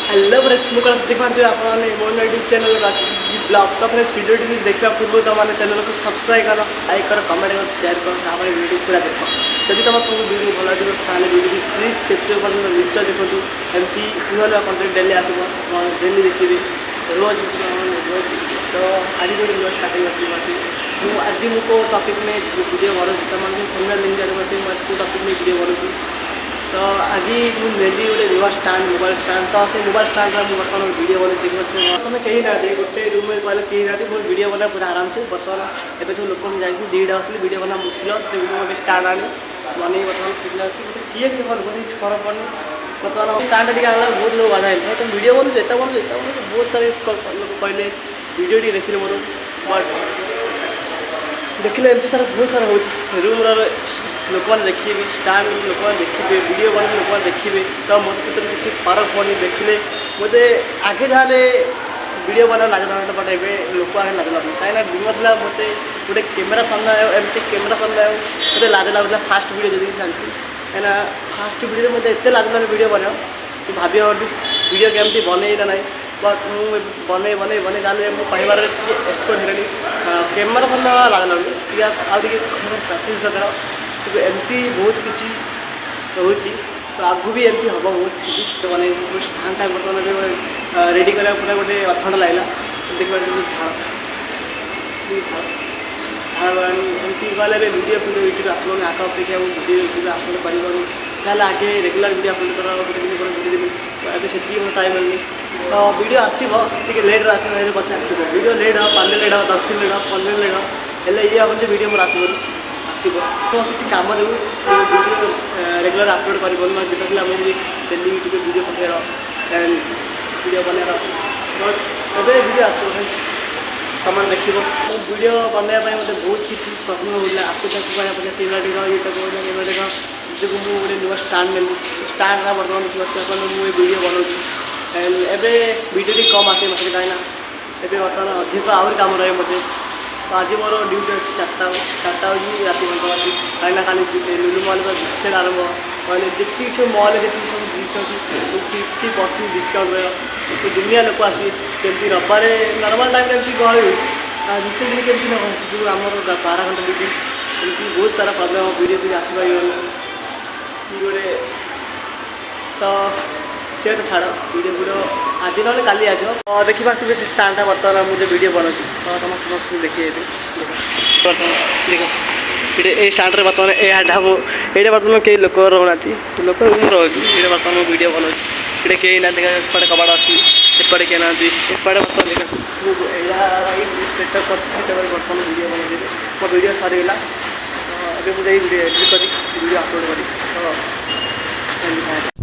hello friends मुझे देखते आपने मो यूट्यूब चैनल ब्लॉग तो फ्रेंड्स वीडियो देखा पूर्व तुम चैनल को सब्सक्राइब कर लाइक कर कमेंट कर शेयर कर वीडियो पूरा देख जब तुम सब वीडियो भल लगे ताले वीडियो प्लीज शेष पर्यटन निश्चय देखो एमती नुआ नुआ कंटेंट डेली आसो डेली देखिए रोज तो आज भी नुआ स्टार्टिंग आज मुझको टॉपिक में वीडियो बनाऊँ तुम थंबनेल लिंक जानते मुझको टॉपिक में वीडियो बनाऊँ तो आज मुझे गोटे नुआ स्टाण्ड मोबाइल स्टाण्ड तो से मोबाइल स्टाण्ड बर्तमान वीडियो बना देखिए बर्तमान कहीं ना गोटे रूम में कहले कहीं ना मोर वीडियो बना पूरा आराम से बर्तमान एवं सब लोक जाइए दीटा आसली वीडियो बना मुस्किल से स्टाण्ड आनी बन बर्तमान फिर किए किए भल बहुत फरक पड़नी बर्तमान स्टाण्ड टी आना बहुत लोग बाधा है तो वीडियो बन जेता बन बहुत सारे लोग कहले वीडियो टी देखिए मोर बट देखिले एमती सारा बहुत सारा हो रूम लोक मैंने देखिए स्टाण्ड लोक मैंने देखिए वीडियो बन लोक मैंने देखिए तो मत चित्र किसी फरक पड़नी देखिले मत आगे जहाँ वीडियो बना लाज लगता बट ए लोक आगे लाज लगुन कहीं दिन था मत गोटे कैमेरा सामने एमती कैमेरा सामने मत लाज लगुला फास्ट वीडियो जब चलती कहीं फास्ट वीडियो मत एत लाज लगे वीडियो बना भाभी वीडियो केमती बनईला ना बट मुझे बने बने बने जाने कहबार एक्सपर्ट है कैमेरा सामने लाज लगुन आगे प्राक्टिस दरकार एमती बहुत किसी रोचे तो आगू भी एमती हम बहुत किसी तो मैंने स्टाण्ड टाइम बर्तमान रेडी करा पूरा गोटे अधघंटा लगला देखा झाड़ झाड़ एमती गले वीडियो फिर यूट्यूब आसो आग अपेक्षा वीडियो यूट्यूब अपलोड कर आगे रेगुलर वीडियो अपलोड कर गोटे दिन पर गोटे दिन तो से मैं टाइम मिलनी तो वीडियो आसो लेट्रे आस पचे आसो वीडियो लेट हो 5 दिन लेट हो 10 दिन लेट हो 15 दिन लेट हो हेल्ले ये हम वीडियो मोर आसबनी तो किसी कम जो वीडियो रेगुलर अपलोड कर जेटा मुझे डेली यूट्यूब वीडियो पठेर वीडियो बनर बट ए वीडियो आस तुम देख वीडियो बनवाई मत बहुत किसी प्रॉब्लम होता आपको पचे कैमेरा टी ये कैमेरा टी जो मुझे गोटे नुआ स्टाण्ड नेली स्टाण्ड बर्तमान मुझे वीडियो बनाऊँ एवं वीडियो टी कम आसे मत कहीं बर्तमान अधिक आहरी कम रहे मत तो आज मोर ड्यूटी अच्छी 4टा बजे राति 9 कहीं खाली लुलु मॉल सेल आरंभ मैंने जी सब मॉल जी सब जिन 50% डिस्काउंट रहा तो दुनिया लोक आसवे कमी रबार नॉर्मल टाइम एमती गहली जिन दिन केमती न जो आम 12 घंटा ड्यूटी एमती बहुत सारा प्रॉब्लम वीडियो भी आसपार गोटे तो से तो छाड़ वीडियो आज ना काली आज देखा से स्टाण्ड बर्तमान मुझे वीडियो बनाऊँ तो तुम समस्त देखिए देख ये स्टाण्ड बर्तमान ये बर्तमान कई लोक रोना लोक रोचे ये बर्तमान वीडियो बनाऊँ ये कहीं ना देखा एपटे कबाड़ अच्छी एपटे कहीं ना एपटे बर्तमान देखा सेटअप कर बर्तमान वीडियो बनाई मो वीडियो सरीगला तो मुझे वीडियो एडिट कर वीडियो अपलोड करी तो